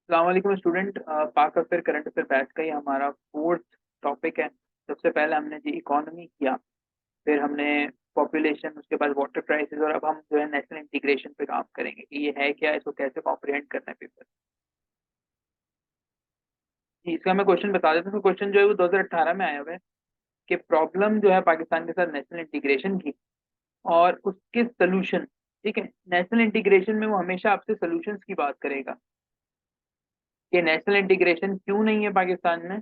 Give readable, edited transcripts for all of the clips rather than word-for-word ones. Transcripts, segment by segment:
अस्सलाम वालेकुम स्टूडेंट। पाक अफेयर करंट अफेयर बैच का ही हमारा फोर्थ टॉपिक है। सबसे पहले हमने जी इकोनॉमी किया, फिर हमने पॉपुलेशन, उसके बाद वाटर क्राइसिस, और अब हम जो है नेशनल इंटीग्रेशन पे काम करेंगे कि ये है क्या, इसको कैसे कॉम्प्रिहेंड करना है पेपर। जी, इसका मैं क्वेश्चन बता देता हूँ। क्वेश्चन जो है वो 2018 में आया हुआ है कि प्रॉब्लम जो है पाकिस्तान के साथ नेशनल इंटीग्रेशन की और उसके सोल्यूशन। ठीक है, नेशनल इंटीग्रेशन में वो हमेशा आपसे सोल्यूशंस की बात करेगा कि नेशनल इंटीग्रेशन क्यों नहीं है पाकिस्तान में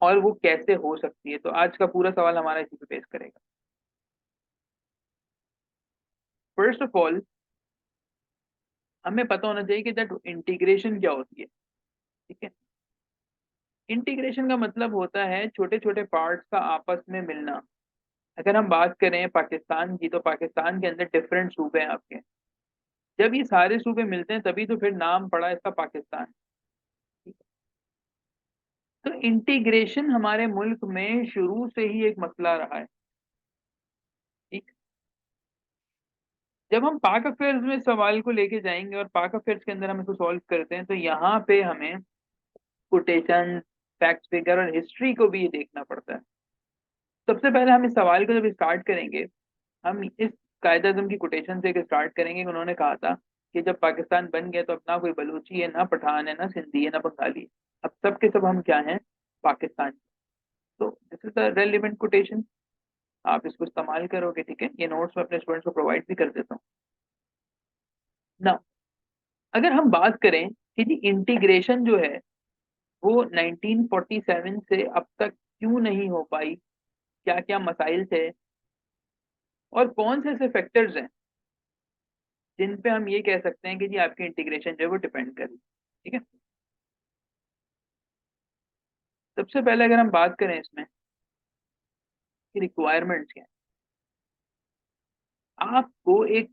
और वो कैसे हो सकती है। तो आज का पूरा सवाल हमारा इसी पे बेस करेगा। फर्स्ट ऑफ ऑल, हमें पता होना चाहिए कि दैट इंटीग्रेशन क्या होती है। ठीक है, इंटीग्रेशन का मतलब होता है छोटे छोटे पार्ट्स का आपस में मिलना। अगर हम बात करें पाकिस्तान की, तो पाकिस्तान के अंदर डिफरेंट सूबे हैं आपके। जब ये सारे सूबे मिलते हैं तभी तो फिर नाम पड़ा इसका पाकिस्तान। ठीक है? तो इंटीग्रेशन हमारे मुल्क में शुरू से ही एक मसला रहा है। ठीक, जब हम पाक अफेयर्स में सवाल को लेके जाएंगे और पाक अफेयर्स के अंदर हम इसको सॉल्व करते हैं, तो यहाँ पे हमें कोटेशन, फैक्ट फिगर और हिस्ट्री को भी देखना पड़ता है। सबसे पहले हम इस सवाल को जब स्टार्ट करेंगे, हम इस कायदे आज़म की कोटेशन से स्टार्ट करेंगे कि उन्होंने कहा था कि जब पाकिस्तान बन गया तो अब ना कोई बलूची है, ना पठान है, ना सिंधी है, ना बंगाली है। अब सब के सब हम क्या हैं? पाकिस्तान। तो this is the relevant quotation, आप इसको इस्तेमाल करोगे। ठीक है, ये नोट्स में अपने स्टूडेंट्स को प्रोवाइड भी कर देता हूँ ना। अगर हम बात करें कि जी इंटीग्रेशन जो है वो 1947 से अब तक क्यों नहीं हो पाई, क्या क्या मसाइल थे और कौन से ऐसे फैक्टर्स हैं जिन पे हम ये कह सकते हैं कि जी आपकी इंटीग्रेशन जो है वो डिपेंड करेगी। ठीक है, सबसे पहले अगर हम बात करें इसमें कि रिक्वायरमेंट्स क्या है, आपको एक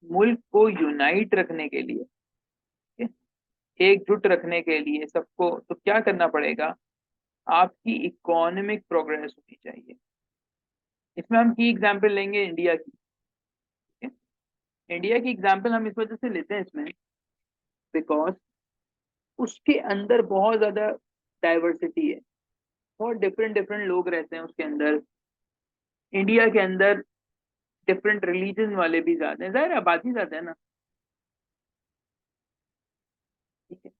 मुल्क को यूनाइट रखने के लिए, ठीक है, एकजुट रखने के लिए सबको, तो क्या करना पड़ेगा? आपकी इकोनॉमिक प्रोग्रेस होनी चाहिए। इसमें हम की एग्जांपल लेंगे इंडिया की। ठीक है? इंडिया की एग्जांपल हम इस वजह से लेते हैं इसमें बिकॉज उसके अंदर बहुत ज्यादा डाइवर्सिटी है, बहुत डिफरेंट डिफरेंट लोग रहते हैं उसके अंदर। इंडिया के अंदर डिफरेंट रिलीजन वाले भी ज्यादा हैं, जाहिर है आबादी ज्यादा है ना। ठीक है,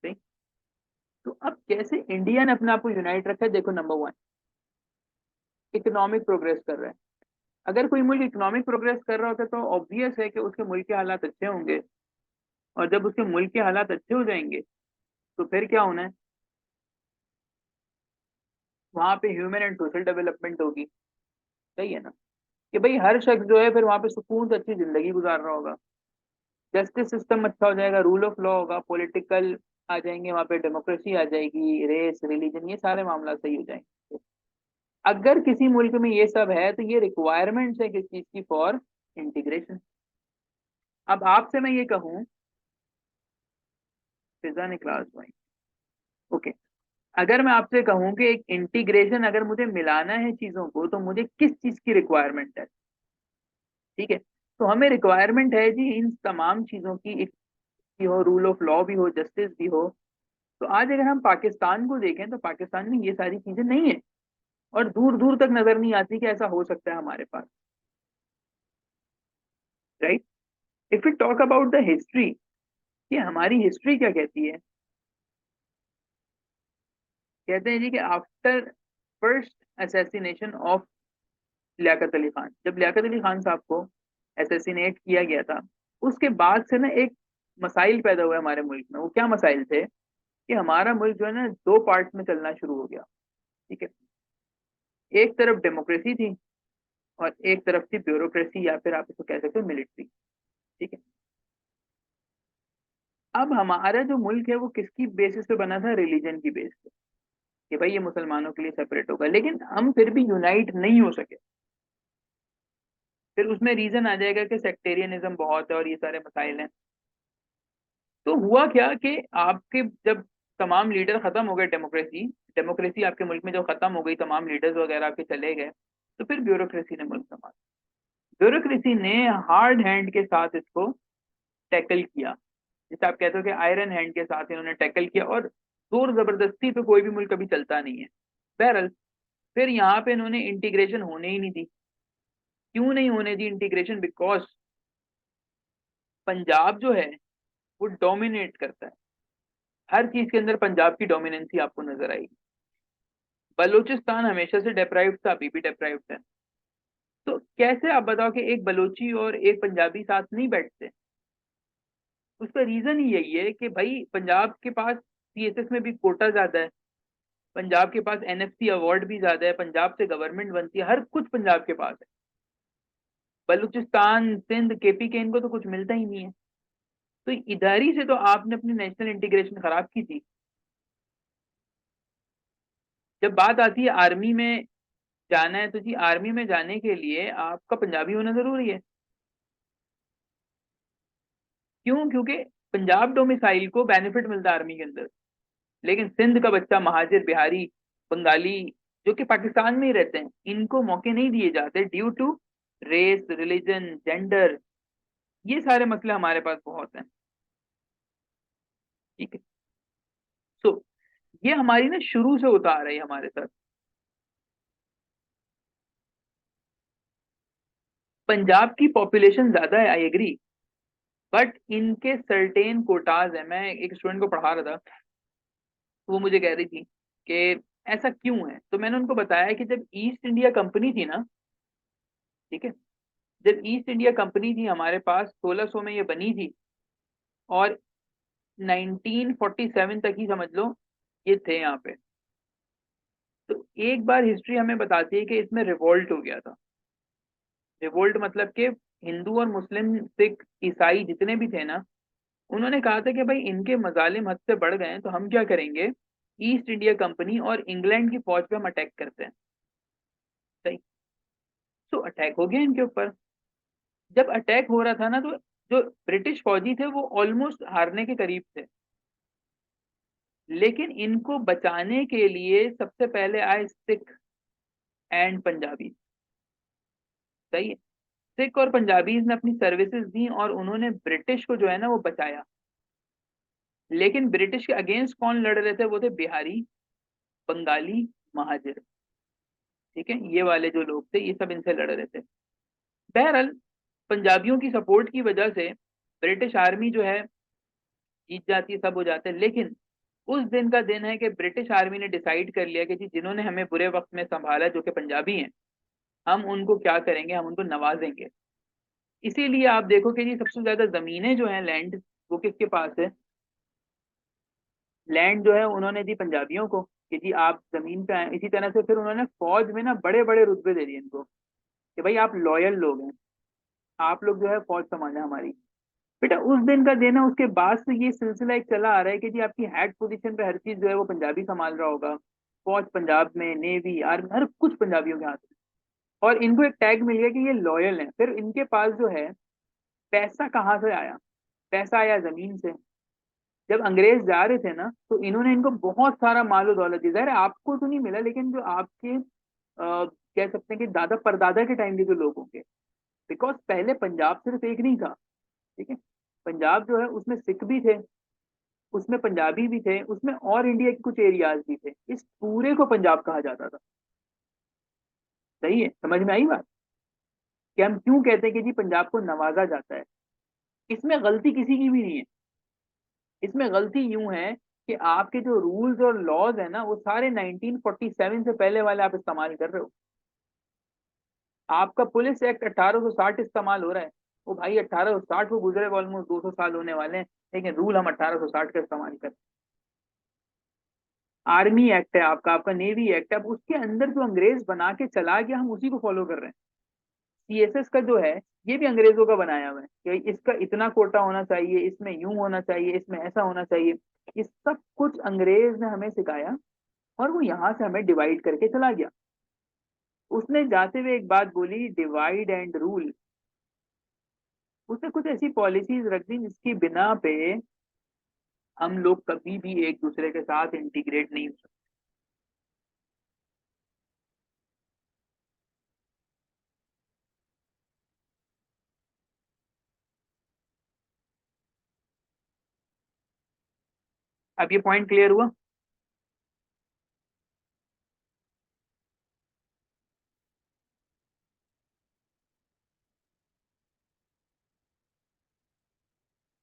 सही। तो अब कैसे इंडिया ने अपने आप को यूनाइट रखा है? देखो, नंबर वन, इकोनॉमिक प्रोग्रेस कर रहा है। अगर कोई मुल्क इकोनॉमिक प्रोग्रेस कर रहा होता है तो ऑब्वियस है कि उसके मुल्क के हालात अच्छे होंगे, और जब उसके मुल्क के हालात अच्छे हो जाएंगे तो फिर क्या होना है? वहां पे ह्यूमन एंड सोशल डेवलपमेंट होगी। सही है ना? कि भाई हर शख्स जो है फिर वहां पे सुकून से अच्छी जिंदगी गुजार रहा होगा, जस्टिस सिस्टम अच्छा हो जाएगा, रूल ऑफ लॉ होगा, पॉलिटिकल आ जाएंगे, वहां पे डेमोक्रेसी आ जाएगी, रेस रिलीजन ये सारे मामला सही हो जाएंगे। अगर किसी मुल्क में ये सब है तो ये रिक्वायरमेंट्स है किस चीज की? For integration. अब आपसे मैं ये कहूँ, फिजा ने क्लास में, ओके, अगर मैं आपसे कहूँ कि एक इंटीग्रेशन अगर मुझे मिलाना है चीजों को, तो मुझे किस चीज की रिक्वायरमेंट है? ठीक है, तो हमें रिक्वायरमेंट है जी इन तमाम चीजों की, भी हो, रूल ऑफ लॉ भी हो, जस्टिस भी हो। तो आज अगर हम पाकिस्तान को देखें तो पाकिस्तान में ये सारी चीजें नहीं है, और दूर दूर तक नजर नहीं आती कि ऐसा हो सकता है हमारे पास। Right, if you talk about the history, कि हमारी हिस्ट्री क्या कहती है? कहते हैं जी कि after first assassination of Liaquat Ali Khan, जब लियाकत अली खान साहब को असैसिनेट किया गया था, उसके बाद से ना एक मसाइल पैदा हुए हमारे मुल्क में। वो क्या मसाइल थे? कि हमारा मुल्क जो है ना दो पार्ट्स में चलना शुरू हो गया। ठीक है, एक तरफ डेमोक्रेसी थी और एक तरफ थी ब्यूरोक्रेसी, या फिर आप इसको कह सकते हो मिलिट्री। ठीक है, अब हमारा जो मुल्क है वो किसकी बेसिस पे बना था? रिलीजन की बेस पे, कि भाई ये मुसलमानों के लिए सेपरेट होगा, लेकिन हम फिर भी यूनाइट नहीं हो सके। फिर उसमें रीजन आ जाएगा कि सेक्टेरियनिज्म बहुत है और ये सारे मसाइल हैं। तो हुआ क्या कि आपके जब तमाम लीडर खत्म हो गए, डेमोक्रेसी डेमोक्रेसी आपके मुल्क में जब खत्म हो गई, तमाम लीडर्स वगैरह आपके चले गए, तो फिर ब्यूरोक्रेसी ने मुल्क संभाला। ब्यूरोक्रेसी ने हार्ड हैंड के साथ इसको टैकल किया, जैसे आप कहते हो कि आयरन हैंड के साथ इन्होंने टैकल किया, और जोर जबरदस्ती पे कोई भी मुल्क कभी चलता नहीं है। बहरहाल फिर यहाँ पे इन्होंने इंटीग्रेशन होने ही नहीं दी। क्यों नहीं होने दी इंटीग्रेशन? बिकॉज पंजाब जो है वो डोमिनेट करता है हर चीज के अंदर, पंजाब की डोमिनेंसी आपको नजर आएगी। बलूचिस्तान हमेशा से डिप्राइव्ड था, अभी भी डिप्राइव्ड है। तो कैसे आप बताओ कि एक बलोची और एक पंजाबी साथ नहीं बैठते? उसका रीजन ही यही है कि भाई पंजाब के पास सीएसएस में भी कोटा ज्यादा है, पंजाब के पास एनएफसी अवार्ड भी ज्यादा है, पंजाब से गवर्नमेंट बनती है, हर कुछ पंजाब के पास है। बलूचिस्तान, सिंध, केपी के इनको तो कुछ मिलता ही नहीं है। तो इधर ही से तो आपने अपनी नेशनल इंटीग्रेशन खराब की थी। जब बात आती है आर्मी में जाना है, तो जी आर्मी में जाने के लिए आपका पंजाबी होना जरूरी है। क्यों? क्योंकि पंजाब डोमिसाइल को बेनिफिट मिलता है आर्मी के अंदर, लेकिन सिंध का बच्चा, महाजिर, बिहारी, बंगाली, जो कि पाकिस्तान में ही रहते हैं, इनको मौके नहीं दिए जाते due to race, religion, gender. ये सारे मसले हमारे पास बहुत हैं। ठीक है। सो ये हमारी ना शुरू से होता आ रही है हमारे साथ। पंजाब की पॉपुलेशन ज्यादा है, आई एग्री, बट इनके सर्टेन कोटाज है। मैं एक स्टूडेंट को पढ़ा रहा था, तो वो मुझे कह रही थी कि ऐसा क्यों है। तो मैंने उनको बताया कि जब ईस्ट इंडिया कंपनी थी ना, ठीक है, जब ईस्ट इंडिया कंपनी थी हमारे पास, 1600 में ये बनी थी, और 1947 तक ही समझ लो ये थे यहाँ पे। तो एक बार हिस्ट्री हमें बताती है कि इसमें रिवोल्ट हो गया था। रिवोल्ट मतलब कि हिंदू और मुस्लिम, सिख, ईसाई जितने भी थे ना, उन्होंने कहा था कि भाई इनके मजालिम हद से बढ़ गए हैं, तो हम क्या करेंगे, ईस्ट इंडिया कंपनी और इंग्लैंड की फौज पे हम अटैक करते हैं। सही। तो अटैक हो गया इनके ऊपर। जब अटैक हो रहा था ना, तो जो ब्रिटिश फौजी थे वो ऑलमोस्ट हारने के करीब थे, लेकिन इनको बचाने के लिए सबसे पहले आए सिख एंड पंजाबी। सही है। सिख और पंजाबीज ने अपनी सर्विसेज दी और उन्होंने ब्रिटिश को जो है ना वो बचाया। लेकिन ब्रिटिश के अगेंस्ट कौन लड़ रहे थे? वो थे बिहारी, बंगाली, महाजिर। ठीक है, ये वाले जो लोग थे ये सब इनसे लड़ रहे थे। बहरहाल पंजाबियों की सपोर्ट की वजह से ब्रिटिश आर्मी जो है जीत जाती है, सब हो जाते हैं। लेकिन उस दिन का दिन है कि ब्रिटिश आर्मी ने डिसाइड कर लिया कि जी जिन्होंने हमें बुरे वक्त में संभाला, जो कि पंजाबी हैं, हम उनको क्या करेंगे, हम उनको नवाजेंगे। इसीलिए आप देखो कि जी सबसे ज्यादा जमीनें जो हैं, लैंड, वो किसके पास है? लैंड जो है उन्होंने दी पंजाबियों को कि जी आप जमीन पे आए। इसी तरह से फिर उन्होंने फौज में ना बड़े बड़े रुतबे दे दिए इनको कि भाई आप लॉयल लोग हैं, आप लोग जो है फौज संभालना हमारी। बेटा उस दिन का दिन है, उसके बाद से ये सिलसिला एक चला आ रहा है कि जी आपकी हेड पोजीशन पे हर चीज जो है वो पंजाबी संभाल रहा होगा। फौज पंजाब में, नेवी, आर्मी, हर कुछ पंजाबियों के हाथ में। और इनको एक टैग मिल गया कि ये लॉयल है। फिर इनके पास जो है पैसा कहाँ से आया? पैसा आया जमीन से। जब अंग्रेज जा रहे थे ना, तो इन्होंने इनको बहुत सारा मालो दौलत दी। ज़ाहिर है आपको तो नहीं मिला, लेकिन जो आपके कह सकते हैं कि दादा परदादा के टाइम के जो लोग होंगे, बिकॉज पहले पंजाब सिर्फ एक नहीं था। ठीक है, पंजाब जो है उसमें सिख भी थे, उसमें पंजाबी भी थे, उसमें और इंडिया के कुछ एरियाज भी थे। इस पूरे को पंजाब कहा जाता था। सही है, समझ में आई बात? कि हम क्यों कहते हैं कि जी पंजाब को नवाजा जाता है। इसमें गलती किसी की भी नहीं है। इसमें गलती यूं है कि आपके जो रूल्स और लॉज है ना, वो सारे 1947 से पहले वाले आप इस्तेमाल कर रहे हो। आपका पुलिस एक्ट 1860 इस्तेमाल हो रहा है। वो भाई 1860 को गुजरे ऑलमोस्ट 200 साल होने वाले हैं, लेकिन रूल हम 1860 का इस्तेमाल कर रहे हैं। आर्मी एक्ट है आपका, आपका नेवी एक्ट है, अब उसके अंदर जो अंग्रेज बना के चला गया हम उसी को फॉलो कर रहे हैं। सीएसएस का जो है ये भी अंग्रेजों का बनाया हुआ है कि इसका इतना कोटा होना चाहिए, इसमें यूं होना चाहिए, इसमें ऐसा होना चाहिए। ये सब कुछ अंग्रेज ने हमें सिखाया, और वो यहाँ से हमें डिवाइड करके चला गया। उसने जाते हुए एक बात बोली, डिवाइड एंड रूल। उसने कुछ ऐसी पॉलिसीज रख दी जिसकी बिना पे हम लोग कभी भी एक दूसरे के साथ इंटीग्रेट नहीं हो सकते। अब ये पॉइंट क्लियर हुआ?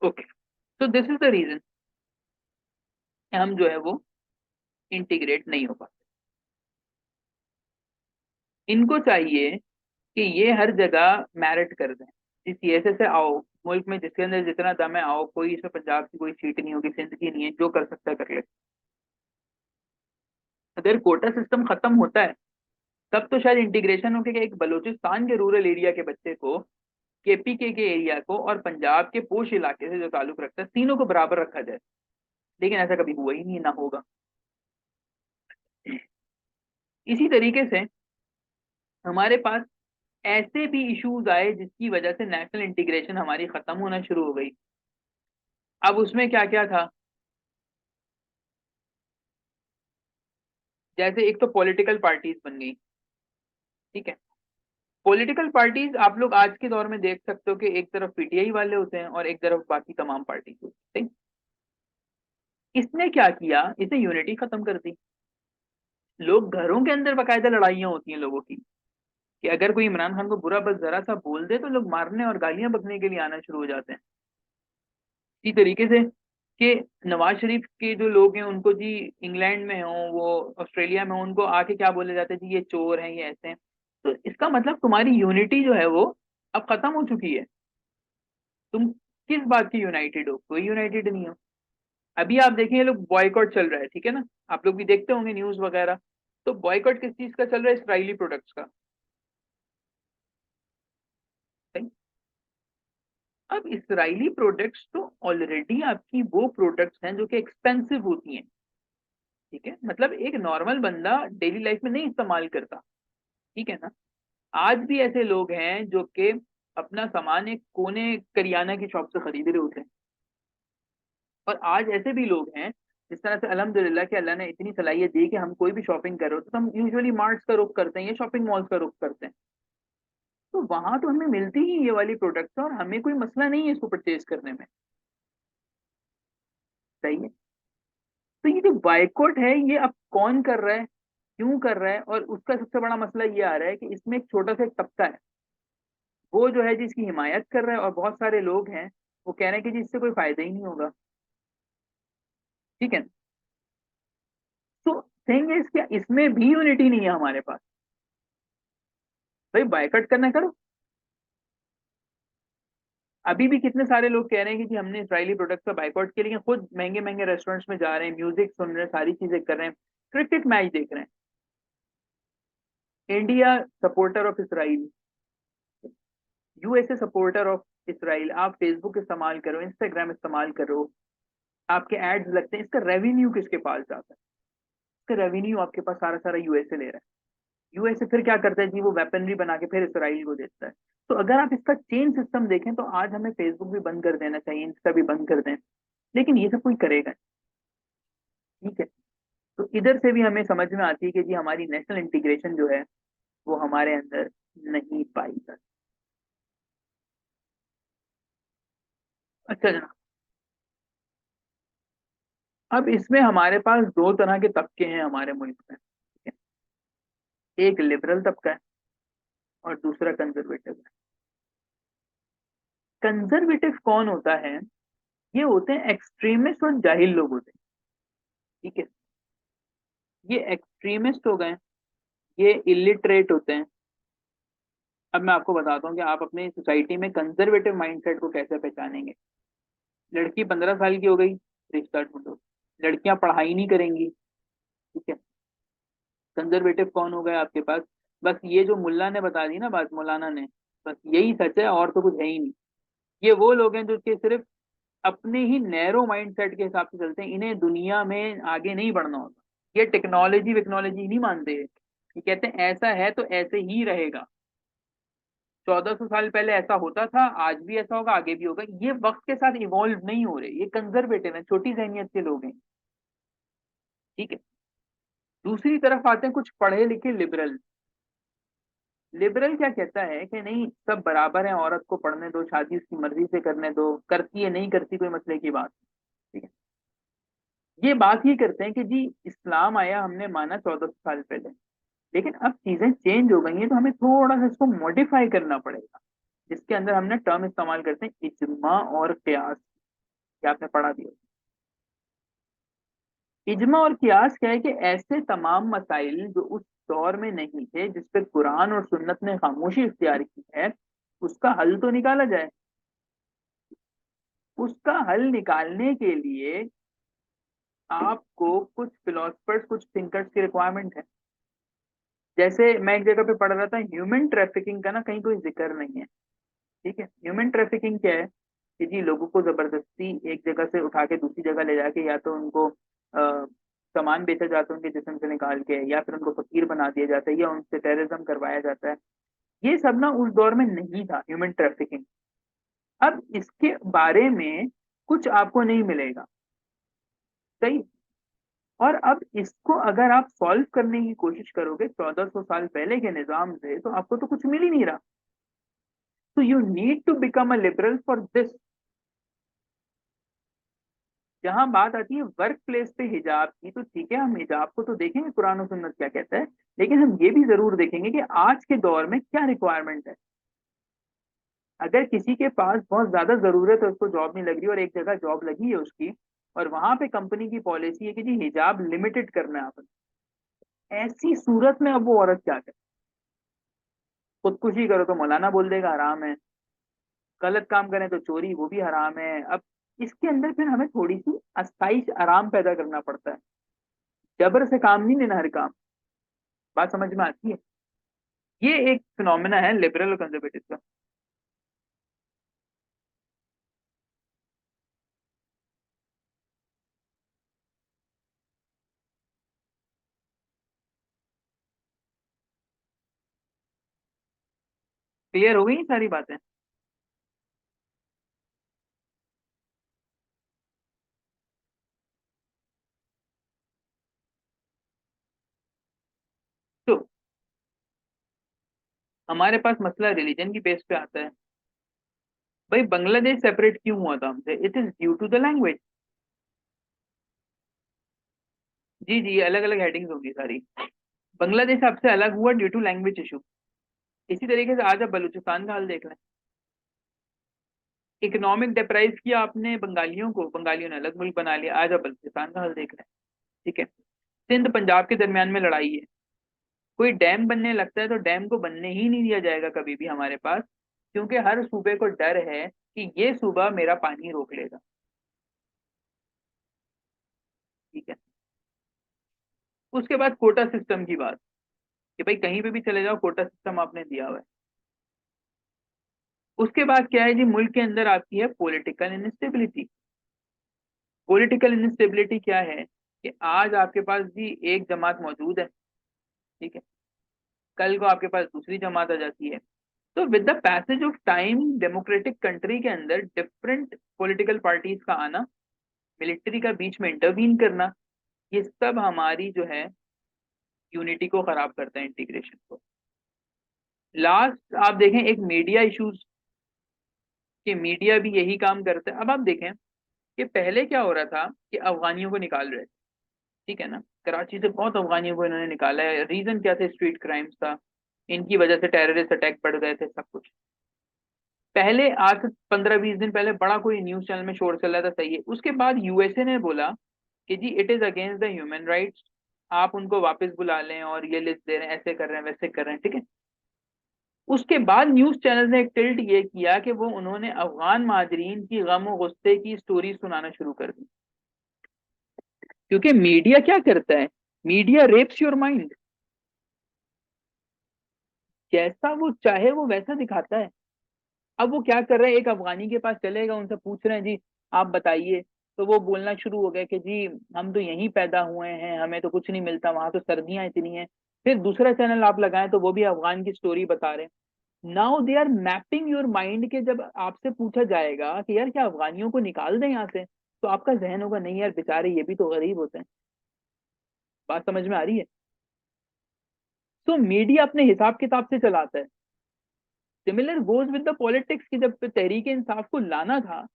ओके, तो दिस इज द रीजन हम जो है वो इंटीग्रेट नहीं हो पाते। इनको चाहिए कि ये हर जगह मैरिट कर दें, इस सीएसए से आओ, मुल्क में जिसके अंदर जितना दम है आओ, कोई इसमें पंजाब की कोई सीट नहीं होगी, सिंध की नहीं है, जो कर सकता है कर ले। अगर कोटा सिस्टम खत्म होता है तब तो शायद इंटीग्रेशन होके एक बलूचिस्तान के रूरल एरिया के बच्चे को, केपीके के एरिया को और पंजाब के पोश इलाके से जो ताल्लुक रखता है, तीनों को बराबर रखा जाए। लेकिन ऐसा कभी हुआ ही नहीं, ना होगा। इसी तरीके से हमारे पास ऐसे भी इश्यूज आए जिसकी वजह से नेशनल इंटीग्रेशन हमारी खत्म होना शुरू हो गई। अब उसमें क्या क्या था? जैसे एक तो पॉलिटिकल पार्टीज बन गई। ठीक है, पॉलिटिकल पार्टीज आप लोग आज के दौर में देख सकते हो कि एक तरफ पीटीआई वाले होते हैं और एक तरफ बाकी तमाम पार्टीज होती हैं। इसने क्या किया, इसने यूनिटी खत्म कर दी। लोग घरों के अंदर बाकायदा लड़ाइयाँ होती हैं लोगों की, कि अगर कोई इमरान खान को बुरा बस जरा सा बोल दे तो लोग मारने और गालियां बकने के लिए आना शुरू हो जाते हैं। इसी तरीके से कि नवाज शरीफ के जो लोग हैं उनको जी, इंग्लैंड में हो वो, ऑस्ट्रेलिया में हो, उनको आके क्या बोले जाते हैं जी, ये चोर हैं, ये ऐसे हैं। तो इसका मतलब तुम्हारी यूनिटी जो है वो अब खत्म हो चुकी है। तुम किस बात की यूनाइटेड हो? कोई यूनाइटेड नहीं हो। अभी आप देखें ये लोग बॉयकॉट चल रहा है, ठीक है ना, आप लोग भी देखते होंगे न्यूज वगैरह। तो बॉयकॉट किस चीज का चल रहा है? इसराइली प्रोडक्ट्स का। सही? अब इसराइली प्रोडक्ट्स तो ऑलरेडी आपकी वो प्रोडक्ट्स हैं जो कि एक्सपेंसिव होती हैं। ठीक है, मतलब एक नॉर्मल बंदा डेली लाइफ में नहीं इस्तेमाल करता। ठीक है ना? आज भी ऐसे लोग हैं जो कि अपना सामान एक कोने करियाना की शॉप से खरीद रहे होते हैं। और आज ऐसे भी लोग हैं, जिस तरह से अल्हम्दुलिल्लाह कि अल्लाह ने इतनी सलाहियत दी कि हम कोई भी शॉपिंग कर रहे हो तो हम यूजुअली मार्ट्स का रुख करते हैं या शॉपिंग मॉल्स का रुख करते हैं। तो वहां तो हमें मिलती ही ये वाली प्रोडक्ट्स और हमें कोई मसला नहीं है इसको परचेज करने में। सही है? तो ये जो बायकॉट है ये अब कौन कर रहा है, क्यों कर रहा है, और उसका सबसे बड़ा मसला ये आ रहा है कि इसमें एक छोटा सा एक तबका है, वो जो है जिसकी हिमायत कर रहा है, और बहुत सारे लोग हैं वो कह रहे हैं कि जी इससे कोई फायदा ही नहीं होगा। ठीक है? तो थिंग इज क्या, इसमें भी यूनिटी नहीं है हमारे पास। भाई बायकॉट करना करो। अभी भी कितने सारे लोग कह रहे हैं कि जी हमने इसराइली प्रोडक्ट्स का बायकॉट किया, लेकिन खुद महंगे महंगे रेस्टोरेंट्स में जा रहे हैं, म्यूजिक सुन रहे हैं, सारी चीजें कर रहे हैं, क्रिकेट मैच देख रहे हैं। India supporter of Israel, USA supporter of Israel. आप फेसबुक इस्तेमाल करो, इंस्टाग्राम इस्तेमाल करो, आपके एड्स लगते हैं, इसका रेवेन्यू किसके पास जाता है? इसका रेवेन्यू आपके पास सारा सारा यूएसए ले रहा है। यूएसए फिर क्या करता है जी, वो वेपनरी बना के फिर इसराइल को देता है। तो अगर आप इसका चेन सिस्टम देखें तो आज हमें फेसबुक भी बंद कर देना चाहिए, इंस्टा भी बंद कर दें, लेकिन ये सब कोई करेगा नहीं। ठीक है? तो इधर से भी हमें समझ में आती है कि जी हमारी नेशनल इंटीग्रेशन जो है वो हमारे अंदर नहीं पाई जाती। अच्छा जनाब, अब इसमें हमारे पास दो तरह के तबके हैं हमारे मुल्क में। ठीक है? एक लिबरल तबका है और दूसरा कंजर्वेटिव है। कंजर्वेटिव कौन होता है? ये होते हैं एक्सट्रीमिस्ट और जाहिल लोग होते हैं। ठीक है? ये एक्सट्रीमिस्ट हो गए, ये इलिटरेट होते हैं। अब मैं आपको बताता हूँ कि आप अपनी सोसाइटी में कंजर्वेटिव माइंडसेट को कैसे पहचानेंगे। लड़की 15 साल की हो गई, रिश्ता ढूंढो। लड़कियां पढ़ाई नहीं करेंगी। ठीक है? कंजर्वेटिव कौन हो गया आपके पास? बस ये जो मुल्ला ने बता दी ना बात, मौलाना ने, बस यही सच है और तो कुछ है ही नहीं। ये वो लोग हैं जो कि सिर्फ अपने ही नैरो माइंडसेट के हिसाब से चलते हैं, इन्हें दुनिया में आगे नहीं बढ़ना होता। ये टेक्नोलॉजी विक्नोलॉजी नहीं मानते हैं, ये कहते हैं ऐसा है तो ऐसे ही रहेगा। 1400 साल पहले ऐसा होता था, आज भी ऐसा होगा, आगे भी होगा। ये वक्त के साथ इवॉल्व नहीं हो रहे, ये कंजर्वेटिव है, छोटी जहनियत के लोग हैं। ठीक है? दूसरी तरफ आते हैं कुछ पढ़े लिखे लिबरल। लिबरल क्या कहता है कि नहीं, सब बराबर है, औरत को पढ़ने दो, शादी उसकी मर्जी से करने दो, करती है नहीं करती कोई मसले की बात। ठीक है? ये बात ये करते हैं कि जी इस्लाम आया, हमने माना 1400 साल पहले, लेकिन अब चीजें चेंज हो गई हैं तो हमें थोड़ा सा इसको मॉडिफाई करना पड़ेगा, जिसके अंदर हमने टर्म इस्तेमाल करते हैं इज्मा और कियास। ये आपने पढ़ा दिया। इज्मा और कियास क्या है कि ऐसे तमाम मसाइल जो उस दौर में नहीं थे, जिस पे कुरान और सुन्नत ने खामोशी इख्तियार की है, उसका हल तो निकाला जाए। उसका हल निकालने के लिए आपको कुछ फिलोसफर्स, कुछ थिंकर्स की रिक्वायरमेंट है। जैसे मैं एक जगह पे पढ़ रहा था, ह्यूमन ट्रैफिकिंग का ना कहीं कोई जिक्र नहीं है। ठीक है, ह्यूमन ट्रैफिकिंग क्या है कि जी लोगों को जबरदस्ती एक जगह से उठा के दूसरी जगह ले जाके, या तो उनको सामान बेचा जाता है उनके जिस्म से निकाल के, या फिर उनको फकीर बना दिया जाता है, या उनसे टेररिज्म करवाया जाता है। ये सब ना उस दौर में नहीं था, ह्यूमन ट्रैफिकिंग। अब इसके बारे में कुछ आपको नहीं मिलेगा। सही। और अब इसको अगर आप सॉल्व करने की कोशिश करोगे 1400 साल पहले के निजाम से, तो आपको तो कुछ मिल ही नहीं रहा। तो you need to become a liberal for this. जहां बात आती है वर्क प्लेस पे हिजाब की, तो ठीक है, हम हिजाब को तो देखेंगे कुरान और सुन्नत क्या कहता है, लेकिन हम ये भी जरूर देखेंगे कि आज के दौर में क्या रिक्वायरमेंट है। अगर किसी के पास बहुत ज्यादा जरूरत है, उसको जॉब नहीं लग रही, और एक जगह जॉब लगी है उसकी, और वहां पे कंपनी की पॉलिसी है कि जी हिजाब लिमिटेड करना है आपने, ऐसी सूरत में अब वो औरत क्या करे? खुदकुशी करो तो मौलाना बोल देगा हराम है, गलत काम करें तो चोरी, वो भी हराम है। अब इसके अंदर फिर हमें थोड़ी सी अस्थाई आराम पैदा करना पड़ता है। जबर से काम नहीं लेना हर काम। बात समझ में आती है? ये एक फिनोमेना है लिबरल और कंजर्वेटिव का। क्लियर हो गई सारी बातें? तो हमारे पास मसला रिलीजन की बेस पे आता है। भाई बांग्लादेश सेपरेट क्यों हुआ था हमसे? It is due to the language. जी जी, अलग अलग हेडिंग्स होंगी सारी। बांग्लादेश आपसे अलग हुआ ड्यू टू लैंग्वेज इशू। इसी तरीके से आज आप बलूचिस्तान का हाल देख लें। इकोनॉमिक डिप्राइव किया आपने बंगालियों को, बंगालियों ने अलग मुल्क बना लिया। आज आप बलूचिस्तान का हाल देख लें। ठीक है, सिंध पंजाब के दरमियान में लड़ाई है, कोई डैम बनने लगता है तो डैम को बनने ही नहीं दिया जाएगा कभी भी हमारे पास, क्योंकि हर सूबे को डर है कि ये सूबा मेरा पानी रोक लेगा। ठीक है। उसके बाद कोटा सिस्टम की बात, कि भाई कहीं पे भी चले जाओ कोटा सिस्टम आपने दिया हुआ है। उसके बाद क्या है जी, मुल्क के अंदर आपकी है पॉलिटिकल इंस्टेबिलिटी। पॉलिटिकल इंस्टेबिलिटी क्या है कि आज आपके पास जी एक जमात मौजूद है, ठीक है, कल को आपके पास दूसरी जमात आ जाती है। तो with the passage of time democratic country के अंदर डिफरेंट पॉलिटिकल पार्टीज का आना, मिलिट्री का बीच में इंटरवीन करना, ये सब हमारी जो है यूनिटी को खराब करता है, इंटीग्रेशन को। लास्ट आप देखें एक मीडिया इश्यूज, कि मीडिया भी यही काम करता है। अब आप देखें कि पहले क्या हो रहा था कि अफगानियों को निकाल रहे थे, ठीक है ना, कराची से बहुत अफगानियों को इन्होंने निकाला है। रीजन क्या थे? स्ट्रीट क्राइम्स था, इनकी वजह से टेररिस्ट अटैक बढ़ गए थे, सब कुछ। पहले आज से 15-20 दिन पहले बड़ा कोई न्यूज चैनल में शोर चल रहा था, सही है। उसके बाद यूएसए ने बोला कि जी it is against the human rights, आप उनको वापस बुला लें, और ये लिस्ट दे रहे हैं, ऐसे कर रहे हैं, वैसे कर रहे हैं, ठीक है। उसके बाद न्यूज चैनल ने एक टिल्ट ये किया कि वो उन्होंने अफगान महाजरीन की गम और गुस्से की स्टोरी सुनाना शुरू कर दी। क्योंकि मीडिया क्या करता है? Media rapes your mind. जैसा वो चाहे वो वैसा दिखाता है। अब वो क्या कर रहे हैं, एक अफगानी के पास चलेगा, उनसे पूछ रहे हैं जी आप बताइए, तो वो बोलना शुरू हो गया कि जी हम तो यहीं पैदा हुए हैं, हमें तो कुछ नहीं मिलता, वहां तो सर्दियां इतनी हैं। फिर दूसरा चैनल आप लगाएं तो वो भी अफगान की स्टोरी बता रहे हैं। Now they are mapping your mind, के जब आपसे पूछा जाएगा कि यार क्या अफगानियों को निकाल दें यहाँ से, तो आपका जहन होगा नहीं यार, बेचारे ये भी तो गरीब होते हैं। बात समझ में आ रही है? तो मीडिया अपने हिसाब किताब से चलाता है। Similar goes with the politics, की जब तहरीक इंसाफ को लाना था,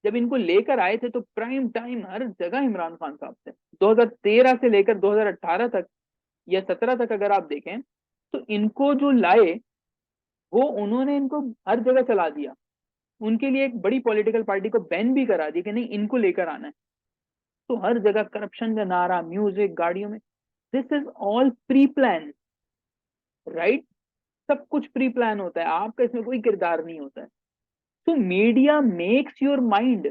जब इनको लेकर आए थे तो प्राइम टाइम हर जगह इमरान खान साहब थे। 2013 से लेकर 2018 तक या 17 तक अगर आप देखें तो इनको जो लाए वो उन्होंने इनको हर जगह चला दिया। उनके लिए एक बड़ी पॉलिटिकल पार्टी को बैन भी करा दिया कि नहीं इनको लेकर आना है। तो हर जगह करप्शन का नारा, म्यूजिक, गाड़ियों में, this is all pre plan, right. सब कुछ प्री प्लान होता है, आपका इसमें कोई किरदार नहीं होता है। तो मीडिया मेक्स योर माइंड।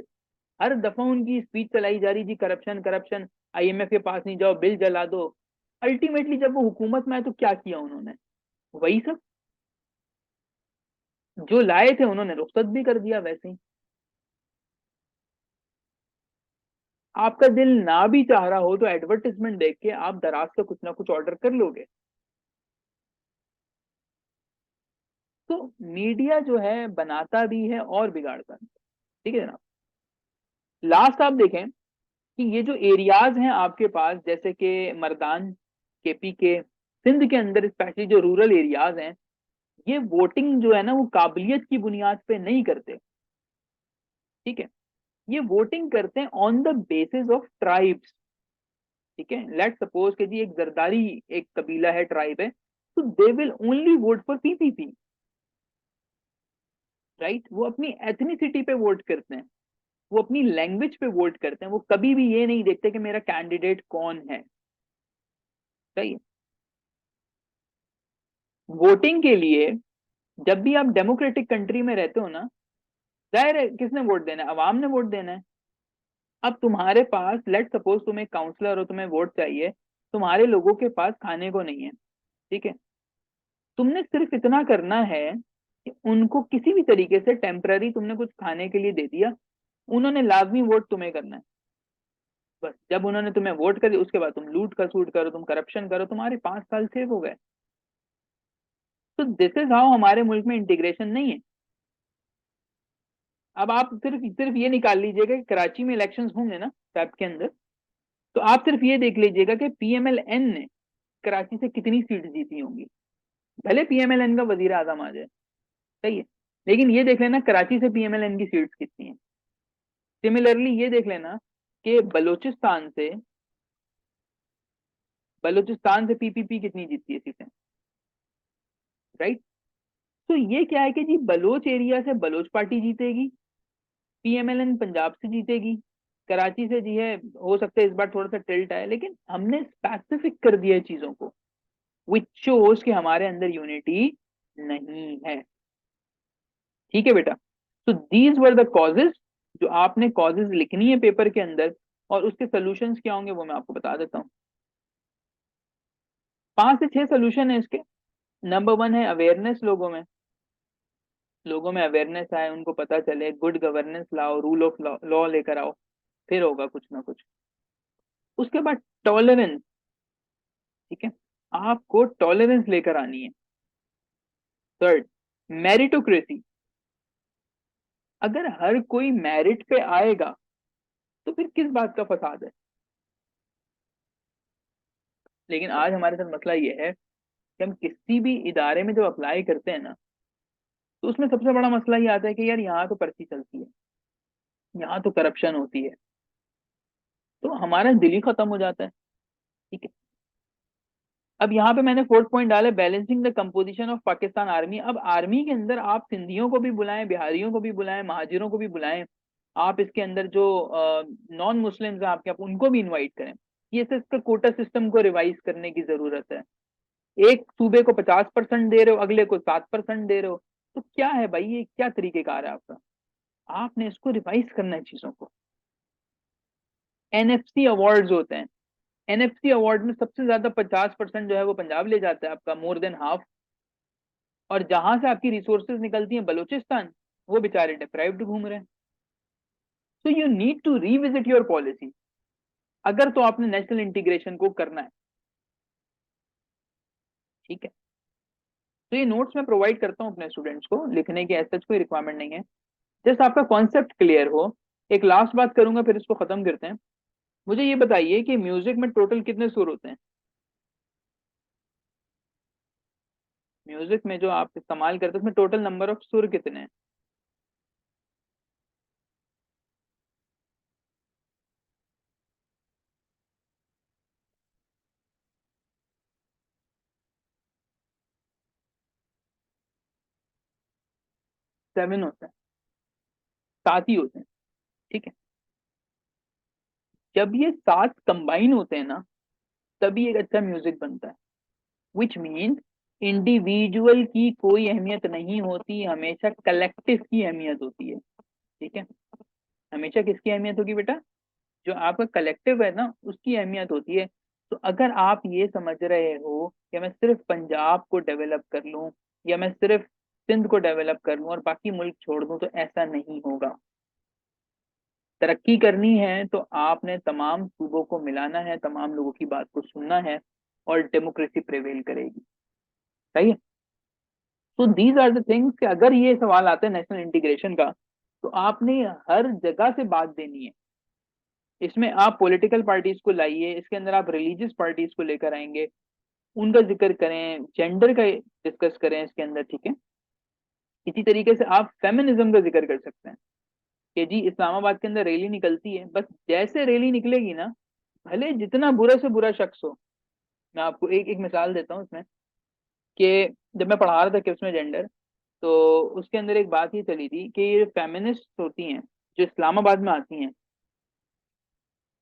हर दफा उनकी स्पीच चलाई जा रही थी, करप्शन करप्शन, आईएमएफ के पास नहीं जाओ, बिल जला दो। अल्टीमेटली जब वो हुकूमत में आए तो क्या किया उन्होंने? वही सब जो लाए थे उन्होंने रुख्सत भी कर दिया वैसे ही। आपका दिल ना भी चाह रहा हो तो एडवर्टिजमेंट देख के आप दराज से कुछ ना कुछ ऑर्डर कर लोगे। तो मीडिया जो है बनाता भी है और बिगाड़ता भी है। ठीक है ना। लास्ट आप देखें कि ये जो एरियाज हैं आपके पास, जैसे कि मर्दान, केपी के, सिंध के अंदर स्पेशली जो रूरल एरियाज हैं, ये वोटिंग जो है ना वो काबिलियत की बुनियाद पे नहीं करते। ठीक है। ये वोटिंग करते हैं on the basis of tribes. ठीक है। लेट सपोज कि जी एक जरदारी एक कबीला है, ट्राइब है, तो they will only vote for PPP, right. वो अपनी एथनिसिटी पे वोट करते हैं, वो अपनी लैंग्वेज पे वोट करते हैं, वो कभी भी ये नहीं देखते कि मेरा कैंडिडेट कौन है। सही है। वोटिंग के लिए जब भी आप डेमोक्रेटिक कंट्री में रहते हो ना, जाहिर है किसने वोट देना है? अवाम ने वोट देना है। अब तुम्हारे पास लेट सपोज तुम एक काउंसलर हो, तुम्हें वोट चाहिए, तुम्हारे लोगों के पास खाने को नहीं है। ठीक है। तुमने सिर्फ इतना करना है कि उनको किसी भी तरीके से टेम्पररी तुमने कुछ खाने के लिए दे दिया, उन्होंने लाजमी वोट तुम्हें करना है। बस जब उन्होंने तुम्हें वोट कर दिया उसके बाद तुम लूट खसूट करो, तुम करप्शन करो, तुम्हारे 5 साल सेव हो गए। तो दिस इज हाउ हमारे मुल्क में इंटीग्रेशन नहीं है। अब आप सिर्फ सिर्फ ये निकाल लीजिएगा कि कराची में इलेक्शंस होंगे ना फैब के अंदर, तो आप सिर्फ ये देख लीजिएगा कि पीएमएलएन ने कराची से कितनी सीट जीती होंगी। भले पीएमएलएन का वजीर आजम आ जाए, सही है, लेकिन ये देख लेना कराची से पीएमएलएन की सीट्स कितनी है। सिमिलरली ये देख लेना कि बलूचिस्तान से पीपीपी कितनी जीतती है सीटें, राइट। तो ये क्या है कि जी बलोच एरिया से बलोच पार्टी जीतेगी, पीएमएलएन पंजाब से जीतेगी, कराची से जी है, हो सकता है इस बार थोड़ा सा टिल्ट आए, लेकिन हमने स्पेसिफिक कर दिया है चीजों को, विच शोज कि हमारे अंदर यूनिटी नहीं है। ठीक है बेटा। तो दीज वर द कॉजेज, जो आपने कॉजेज लिखनी है पेपर के अंदर, और उसके सोल्यूशंस क्या होंगे वो मैं आपको बता देता हूँ। 5 से 6 सोल्यूशन है इसके। नंबर 1 है अवेयरनेस, लोगों में अवेयरनेस आए, उनको पता चले, गुड गवर्नेंस लाओ, रूल ऑफ लॉ लेकर आओ, फिर होगा कुछ ना कुछ। उसके बाद टॉलरेंस। ठीक है। आपको टॉलरेंस लेकर आनी है। Third, meritocracy. अगर हर कोई मेरिट पे आएगा तो फिर किस बात का फसाद है? लेकिन आज हमारे साथ मसला ये है कि हम किसी भी इदारे में जब अप्लाई करते हैं ना, तो उसमें सबसे बड़ा मसला ये आता है कि यार यहाँ तो पर्ची चलती है, यहाँ तो करप्शन होती है, तो हमारा दिल ही खत्म हो जाता है। ठीक है। अब यहाँ पे मैंने फोर्थ पॉइंट डाला, balancing the composition of Pakistan army. अब आर्मी के अंदर आप सिंधियों को भी बुलाएं, बिहारियों को भी बुलाएं, महाजिरों को भी बुलाएं, आप इसके अंदर जो नॉन मुस्लिम्स हैं आपके, आप उनको भी इनवाइट करें। ये इसका कोटा सिस्टम को रिवाइज करने की जरूरत है। एक सूबे को 50% दे रहे हो, अगले को 7% दे रहे हो, तो क्या है भाई, ये क्या तरीकेकार है आपका? आपने इसको रिवाइज करना है चीजों को। एनएफसी अवार्ड्स होते हैं, एनएफसी अवार्ड में सबसे ज्यादा 50% जो है वो पंजाब ले जाता है आपका, मोर देन हाफ। और जहां से आपकी रिसोर्सेज निकलती हैं बलूचिस्तान, वो बेचारे डिप्राइव्ड घूम रहे हैं। So you need to revisit your policy, अगर तो आपने नेशनल इंटीग्रेशन को करना है। ठीक है। तो ये नोट्स मैं प्रोवाइड करता हूँ अपने स्टूडेंट्स को, लिखने की ऐसा कोई रिक्वायरमेंट नहीं है, जस्ट आपका कॉन्सेप्ट क्लियर हो। एक लास्ट बात करूंगा फिर इसको खत्म करते हैं। मुझे ये बताइए कि म्यूजिक में टोटल कितने सुर होते हैं? म्यूजिक में जो आप इस्तेमाल करते हैं उसमें टोटल नंबर ऑफ सुर कितने हैं? 7 होता है, 7 ही होते हैं, ठीक है। जब ये 7 कंबाइन होते हैं ना, तभी एक अच्छा म्यूजिक बनता है। विच मीन्स इंडिविजुअल की कोई अहमियत नहीं होती, हमेशा कलेक्टिव की अहमियत होती है, ठीक है। हमेशा किसकी अहमियत होगी बेटा? जो आपका कलेक्टिव है ना, उसकी अहमियत होती है। तो अगर आप ये समझ रहे हो कि मैं सिर्फ पंजाब को डेवलप कर लूं, या मैं सिर्फ सिंध को डेवलप कर लूं और बाकी मुल्क छोड़ दूं, तो ऐसा नहीं होगा। तरक्की करनी है तो आपने तमाम सूबों को मिलाना है, तमाम लोगों की बात को सुनना है, और डेमोक्रेसी प्रिवेल करेगी। सही है। तो दीज आर द थिंग्स कि अगर ये सवाल आता है नेशनल इंटीग्रेशन का, तो आपने हर जगह से बात देनी है। इसमें आप पॉलिटिकल पार्टीज को लाइए, इसके अंदर आप रिलीजियस पार्टीज को लेकर आएंगे, उनका जिक्र करें, जेंडर का डिस्कस करें इसके अंदर, ठीक है। इसी तरीके से आप फेमिनिज्म का जिक्र कर सकते हैं कि जी इस्लामाबाद के अंदर रैली निकलती है, बस जैसे रैली निकलेगी ना, भले जितना बुरा से बुरा शख्स हो। मैं आपको एक एक मिसाल देता हूँ इसमें, कि जब मैं पढ़ा रहा था किप्स में जेंडर, तो उसके अंदर एक बात ये चली थी कि ये फेमिनिस्ट होती हैं जो इस्लामाबाद में आती हैं।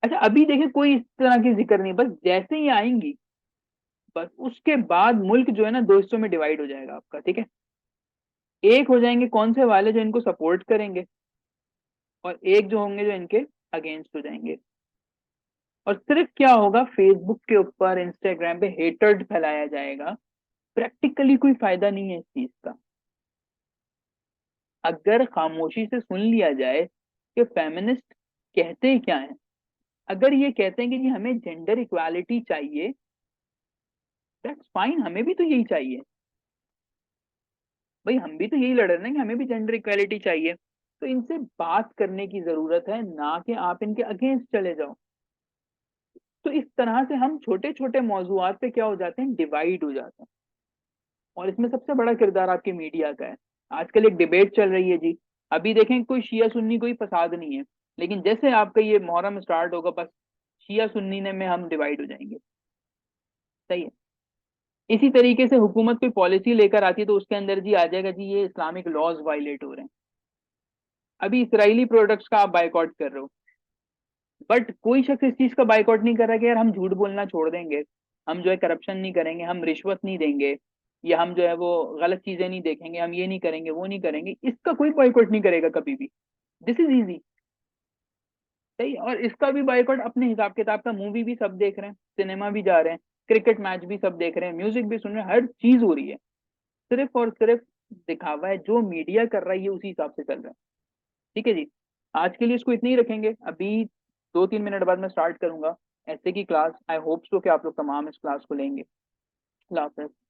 अच्छा अभी देखिए कोई इस तरह की जिक्र नहीं, बस जैसे ही आएंगी, बस उसके बाद मुल्क जो है ना, दो हिस्सों में डिवाइड हो जाएगा आपका, ठीक है। एक हो जाएंगे कौन से वाले जो इनको सपोर्ट करेंगे, और एक जो होंगे जो इनके अगेंस्ट हो जाएंगे। और सिर्फ क्या होगा, फेसबुक के ऊपर, इंस्टाग्राम पे हेटर्ड फैलाया जाएगा। प्रैक्टिकली कोई फायदा नहीं है इस चीज का। अगर खामोशी से सुन लिया जाए कि फेमिनिस्ट कहते क्या है, अगर ये कहते हैं कि जी हमें जेंडर इक्वालिटी चाहिए, दैट्स फाइन, हमें भी तो यही चाहिए। भाई हम भी तो यही लड़ रहे हैं कि हमें भी जेंडर इक्वालिटी चाहिए। तो इनसे बात करने की जरूरत है, ना कि आप इनके अगेंस्ट चले जाओ। तो इस तरह से हम छोटे छोटे मौजूआत पे क्या हो जाते हैं, डिवाइड हो जाते हैं। और इसमें सबसे बड़ा किरदार आपके मीडिया का है। आजकल एक डिबेट चल रही है जी, अभी देखें कोई शिया सुन्नी कोई फसाद नहीं है, लेकिन जैसे आपका ये मुहर्रम स्टार्ट होगा, बस शिया सुन्नी ने में हम डिवाइड हो जाएंगे। सही है। इसी तरीके से हुकूमत कोई पॉलिसी लेकर आती है, तो उसके अंदर जी आ जाएगा जी ये इस्लामिक लॉज वायलेट हो रहे हैं। अभी इसराइली प्रोडक्ट्स का आप बायकॉट कर रहे हो, बट कोई शख्स इस चीज का बायकॉट नहीं कर रहा कि यार हम झूठ बोलना छोड़ देंगे, हम जो है करप्शन नहीं करेंगे, हम रिश्वत नहीं देंगे, या हम जो है वो गलत चीजें नहीं देखेंगे, हम ये नहीं करेंगे, वो नहीं करेंगे। इसका कोई बायकॉट नहीं करेगा कभी भी। This is easy. सही। और इसका भी बायकॉट अपने हिसाब किताब का, मूवी भी सब देख रहे हैं, सिनेमा भी जा रहे हैं, क्रिकेट मैच भी सब देख रहे हैं, म्यूजिक भी सुन रहे हैं, हर चीज हो रही है। सिर्फ और सिर्फ दिखावा है, जो मीडिया कर रहा है ये उसी हिसाब से चल रहा है। ठीक है जी। आज के लिए इसको इतने ही रखेंगे। अभी 2-3 मिनट बाद मैं स्टार्ट करूंगा ऐसे की क्लास। आई होप सो कि आप लोग तमाम इस क्लास को लेंगे। अल्लाह हाफ़िज़।